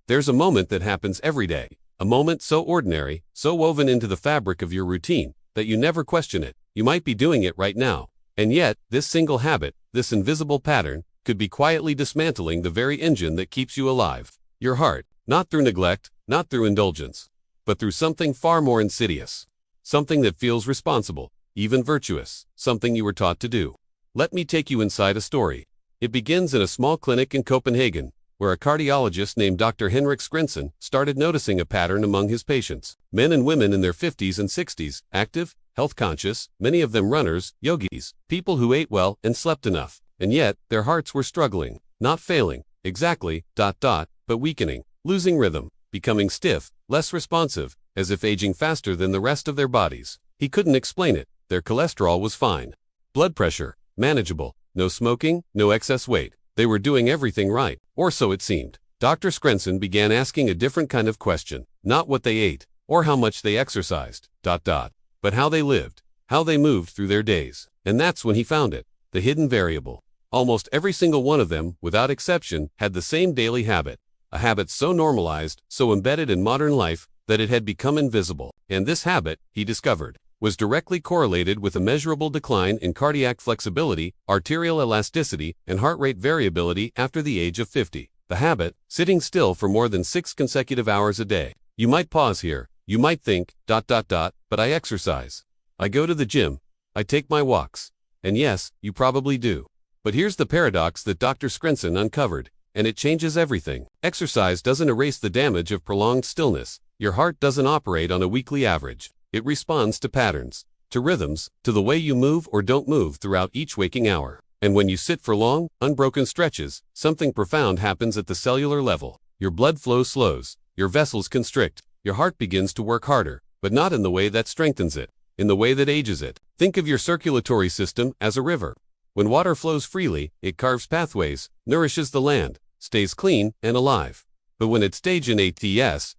There's a moment that happens every day, a moment so ordinary, so woven into the fabric of your routine, that you never question it. You might be doing it right now. And yet, this single habit, this invisible pattern, could be quietly dismantling the very engine that keeps you alive. Your heart, not through neglect, not through indulgence, but through something far more insidious. Something that feels responsible, even virtuous, something you were taught to do. Let me take you inside a story. It begins in a small clinic in Copenhagen, where a cardiologist named Dr. Henrik Skrenson started noticing a pattern among his patients. Men and women in their 50s and 60s, active, health-conscious, many of them runners, yogis, people who ate well and slept enough. And yet, their hearts were struggling, not failing, exactly, but weakening, losing rhythm, becoming stiff, less responsive, as if aging faster than the rest of their bodies. He couldn't explain it. Their cholesterol was fine. Blood pressure, manageable. No smoking, no excess weight. They were doing everything right, or so it seemed. Dr. Skrenson began asking a different kind of question, not what they ate, or how much they exercised, but how they lived, how they moved through their days. And that's when he found it, the hidden variable. Almost every single one of them, without exception, had the same daily habit, a habit so normalized, so embedded in modern life, that it had become invisible. And this habit, he discovered, was directly correlated with a measurable decline in cardiac flexibility, arterial elasticity, and heart rate variability after the age of 50. The habit, sitting still for more than 6 consecutive hours a day. You might pause here. You might think, but I exercise. I go to the gym. I take my walks. And yes, you probably do. But here's the paradox that Dr. Skrenson uncovered, and it changes everything. Exercise doesn't erase the damage of prolonged stillness. Your heart doesn't operate on a weekly average. It responds to patterns, to rhythms, to the way you move or don't move throughout each waking hour. And when you sit for long, unbroken stretches, something profound happens at the cellular level. Your blood flow slows, your vessels constrict, your heart begins to work harder, but not in the way that strengthens it, in the way that ages it. Think of your circulatory system as a river. When water flows freely, it carves pathways, nourishes the land, stays clean and alive. But when it stagnates,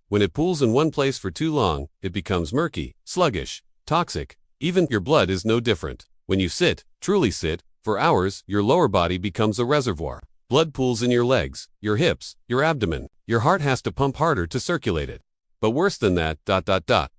when it pools in one place for too long, it becomes murky, sluggish, toxic. Even your blood is no different. When you sit, truly sit, for hours, your lower body becomes a reservoir. Blood pools in your legs, your hips, your abdomen. Your heart has to pump harder to circulate it. But worse than that,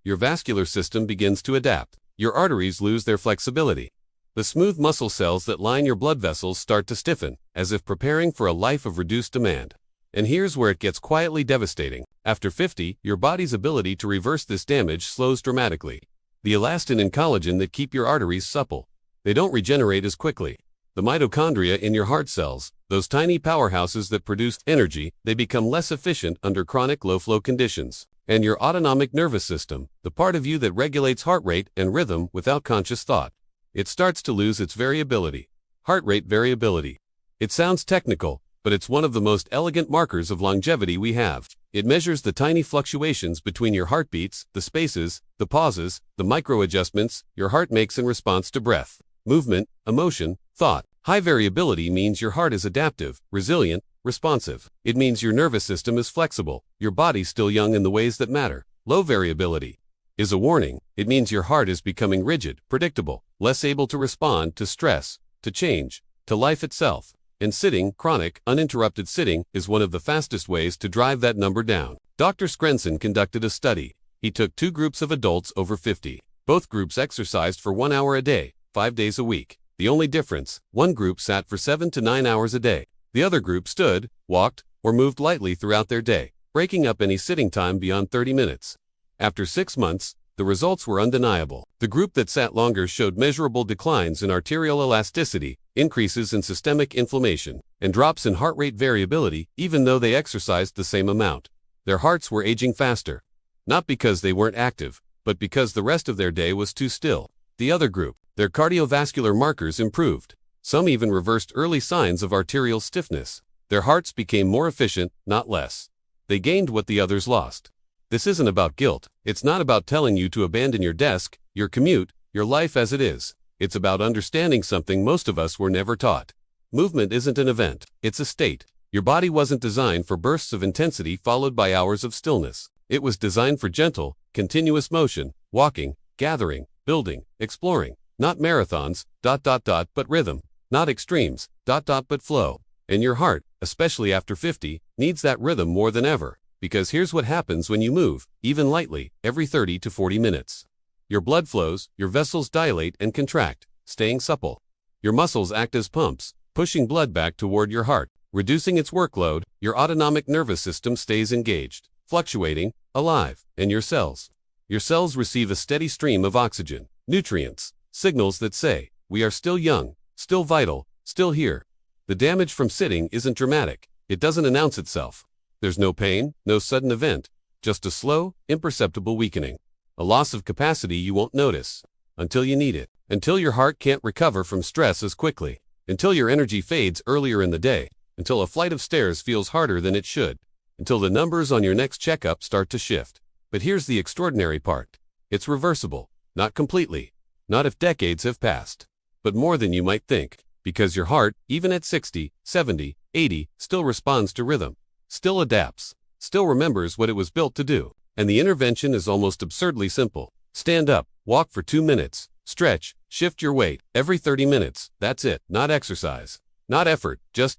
your vascular system begins to adapt. Your arteries lose their flexibility. The smooth muscle cells that line your blood vessels start to stiffen, as if preparing for a life of reduced demand. And here's where it gets quietly devastating. After 50, your body's ability to reverse this damage slows dramatically. The elastin and collagen that keep your arteries supple, they don't regenerate as quickly. The mitochondria in your heart cells, those tiny powerhouses that produce energy, they become less efficient under chronic low-flow conditions. And your autonomic nervous system, the part of you that regulates heart rate and rhythm without conscious thought, it starts to lose its variability. Heart rate variability. It sounds technical, but it's one of the most elegant markers of longevity we have. It measures the tiny fluctuations between your heartbeats, the spaces, the pauses, the micro-adjustments your heart makes in response to breath, movement, emotion, thought. High variability means your heart is adaptive, resilient, responsive. It means your nervous system is flexible, your body's still young in the ways that matter. Low variability is a warning. It means your heart is becoming rigid, predictable, less able to respond to stress, to change, to life itself. And sitting, chronic, uninterrupted sitting, is one of the fastest ways to drive that number down. Dr. Skrenson conducted a study. He took 2 groups of adults over 50. Both groups exercised for 1 hour a day, 5 days a week. The only difference, one group sat for 7 to 9 hours a day. The other group stood, walked, or moved lightly throughout their day, breaking up any sitting time beyond 30 minutes. After 6 months, the results were undeniable. The group that sat longer showed measurable declines in arterial elasticity, increases in systemic inflammation, and drops in heart rate variability, even though they exercised the same amount. Their hearts were aging faster. Not because they weren't active, but because the rest of their day was too still. The other group, their cardiovascular markers improved. Some even reversed early signs of arterial stiffness. Their hearts became more efficient, not less. They gained what the others lost. This isn't about guilt. It's not about telling you to abandon your desk, your commute, your life as it is. It's about understanding something most of us were never taught. Movement isn't an event, it's a state. Your body wasn't designed for bursts of intensity followed by hours of stillness. It was designed for gentle, continuous motion, walking, gathering, building, exploring. Not marathons, but rhythm. Not extremes, but flow. And your heart, especially after 50, needs that rhythm more than ever. Because here's what happens when you move, even lightly, every 30 to 40 minutes. Your blood flows, your vessels dilate and contract, staying supple. Your muscles act as pumps, pushing blood back toward your heart, reducing its workload. Your autonomic nervous system stays engaged, fluctuating, alive, and your cells receive a steady stream of oxygen, nutrients, signals that say, we are still young, still vital, still here. The damage from sitting isn't dramatic. It doesn't announce itself. There's no pain, no sudden event, just a slow, imperceptible weakening. A loss of capacity you won't notice until you need it, until your heart can't recover from stress as quickly, until your energy fades earlier in the day, until a flight of stairs feels harder than it should, until the numbers on your next checkup start to shift. But here's the extraordinary part. It's reversible, not completely, not if decades have passed, but more than you might think, because your heart, even at 60, 70, 80, still responds to rhythm, still adapts, still remembers what it was built to do. And the intervention is almost absurdly simple. Stand up, walk for 2 minutes, stretch, shift your weight, every 30 minutes, that's it. Not exercise, not effort, just ...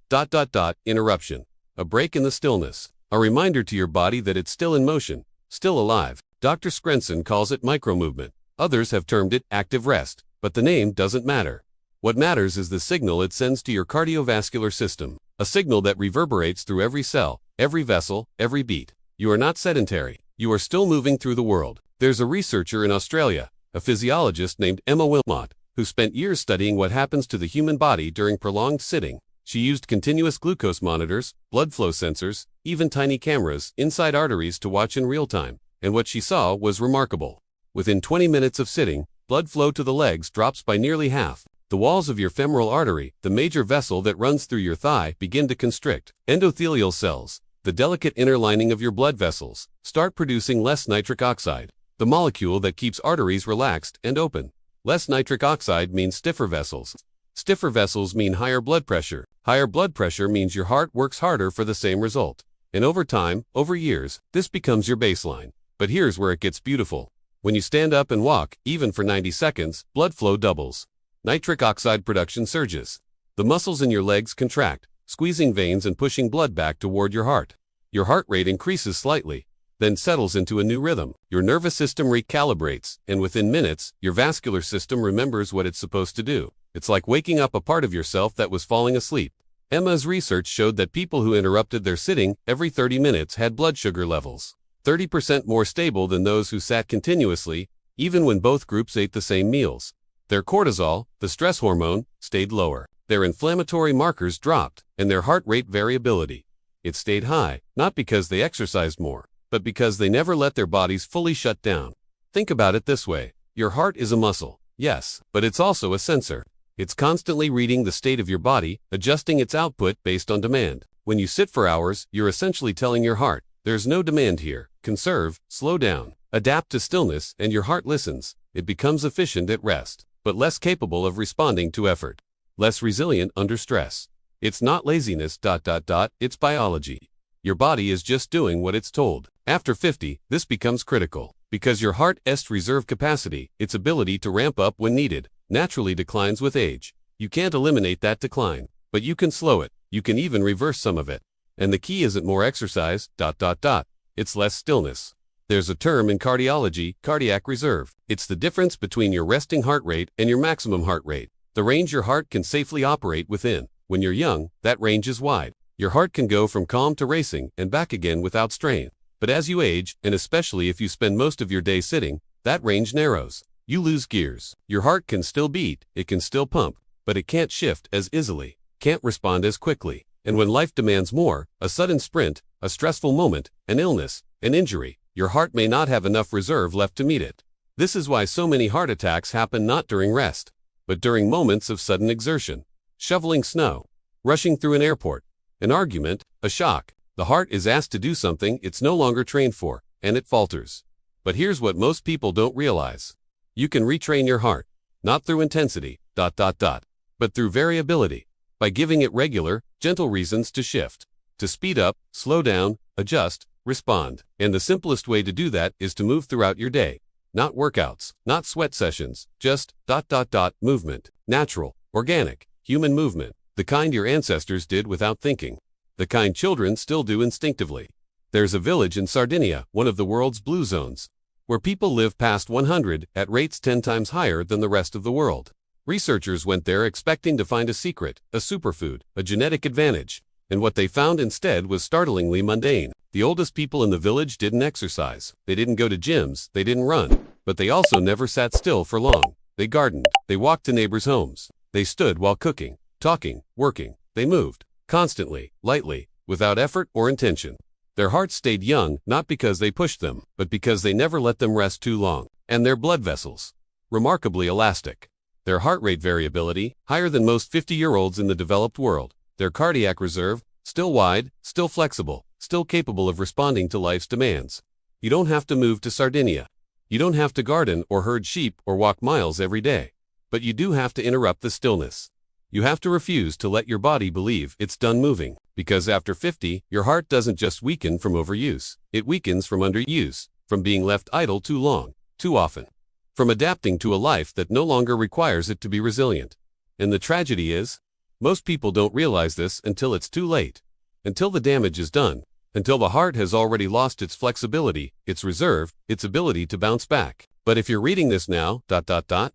interruption. A break in the stillness, a reminder to your body that it's still in motion, still alive. Dr. Skrenson calls it micromovement. Others have termed it active rest, but the name doesn't matter. What matters is the signal it sends to your cardiovascular system, a signal that reverberates through every cell, every vessel, every beat. You are not sedentary. You are still moving through the world. There's a researcher in Australia, a physiologist named Emma Wilmot, who spent years studying what happens to the human body during prolonged sitting. She used continuous glucose monitors, blood flow sensors, even tiny cameras inside arteries to watch in real time. And what she saw was remarkable. Within 20 minutes of sitting, blood flow to the legs drops by nearly half. The walls of your femoral artery, the major vessel that runs through your thigh, begin to constrict. Endothelial cells, the delicate inner lining of your blood vessels, start producing less nitric oxide, the molecule that keeps arteries relaxed and open. Less nitric oxide means stiffer vessels. Stiffer vessels mean higher blood pressure. Higher blood pressure means your heart works harder for the same result. And over time, over years, this becomes your baseline. But here's where it gets beautiful. When you stand up and walk, even for 90 seconds, blood flow doubles. Nitric oxide production surges. The muscles in your legs contract, squeezing veins and pushing blood back toward your heart. Your heart rate increases slightly, then settles into a new rhythm. Your nervous system recalibrates, and within minutes, your vascular system remembers what it's supposed to do. It's like waking up a part of yourself that was falling asleep. Emma's research showed that people who interrupted their sitting every 30 minutes had blood sugar levels 30% more stable than those who sat continuously, even when both groups ate the same meals. Their cortisol, the stress hormone, stayed lower. Their inflammatory markers dropped, and their heart rate variability, it stayed high, not because they exercised more, but because they never let their bodies fully shut down. Think about it this way. Your heart is a muscle, yes, but it's also a sensor. It's constantly reading the state of your body, adjusting its output based on demand. When you sit for hours, you're essentially telling your heart, there's no demand here. Conserve, slow down, adapt to stillness, and your heart listens. It becomes efficient at rest, but less capable of responding to effort. Less resilient under stress. It's not laziness, it's biology. Your body is just doing what it's told. After 50, this becomes critical, because your heart's reserve capacity, its ability to ramp up when needed, naturally declines with age. You can't eliminate that decline, but you can slow it. You can even reverse some of it. And the key isn't more exercise, it's less stillness. There's a term in cardiology, cardiac reserve. It's the difference between your resting heart rate and your maximum heart rate. The range your heart can safely operate within. When you're young, that range is wide. Your heart can go from calm to racing and back again without strain. But as you age, and especially if you spend most of your day sitting, that range narrows. You lose gears. Your heart can still beat, it can still pump, but it can't shift as easily, can't respond as quickly. And when life demands more, a sudden sprint, a stressful moment, an illness, an injury, your heart may not have enough reserve left to meet it. This is why so many heart attacks happen not during rest, but during moments of sudden exertion. Shoveling snow, rushing through an airport, an argument, a shock. The heart is asked to do something it's no longer trained for, and it falters. But here's what most people don't realize. You can retrain your heart, not through intensity, but through variability, by giving it regular, gentle reasons to shift, to speed up, slow down, adjust, respond. And the simplest way to do that is to move throughout your day. Not workouts, not sweat sessions, just ... movement, natural, organic, human movement, the kind your ancestors did without thinking. the kind children still do instinctively. There's a village in Sardinia, one of the world's blue zones, where people live past 100 at rates 10 times higher than the rest of the world. Researchers went there expecting to find a secret, a superfood, a genetic advantage, and what they found instead was startlingly mundane. The oldest people in the village didn't exercise, they didn't go to gyms, they didn't run, but they also never sat still for long. They gardened, they walked to neighbors' homes, they stood while cooking, talking, working, they moved, constantly, lightly, without effort or intention. Their hearts stayed young not because they pushed them, but because they never let them rest too long. And their blood vessels, remarkably elastic. Their heart rate variability, higher than most 50-year-olds in the developed world. Their cardiac reserve, still wide, still flexible, still capable of responding to life's demands. You don't have to move to Sardinia. You don't have to garden or herd sheep or walk miles every day. But you do have to interrupt the stillness. You have to refuse to let your body believe it's done moving, because after 50, your heart doesn't just weaken from overuse. It weakens from underuse, from being left idle too long, too often, from adapting to a life that no longer requires it to be resilient. And the tragedy is, most people don't realize this until it's too late, until the damage is done, until the heart has already lost its flexibility, its reserve, its ability to bounce back. But if you're reading this now,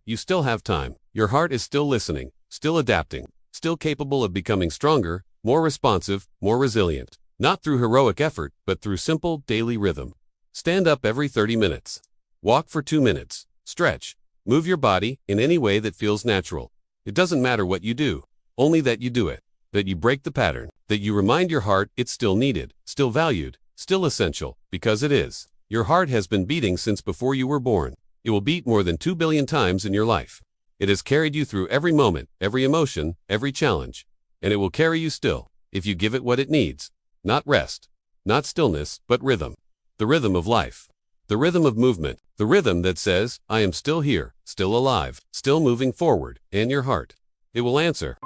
you still have time. Your heart is still listening, still adapting, still capable of becoming stronger, more responsive, more resilient. Not through heroic effort, but through simple, daily rhythm. Stand up every 30 minutes. Walk for 2 minutes. Stretch. Move your body in any way that feels natural. It doesn't matter what you do, only that you do it, that you break the pattern, that you remind your heart it's still needed, still valued, still essential, because it is. Your heart has been beating since before you were born. It will beat more than 2 billion times in your life. It has carried you through every moment, every emotion, every challenge. And it will carry you still, if you give it what it needs. Not rest, not stillness, but rhythm. The rhythm of life. The rhythm of movement. The rhythm that says, I am still here, still alive, still moving forward. And your heart, it will answer.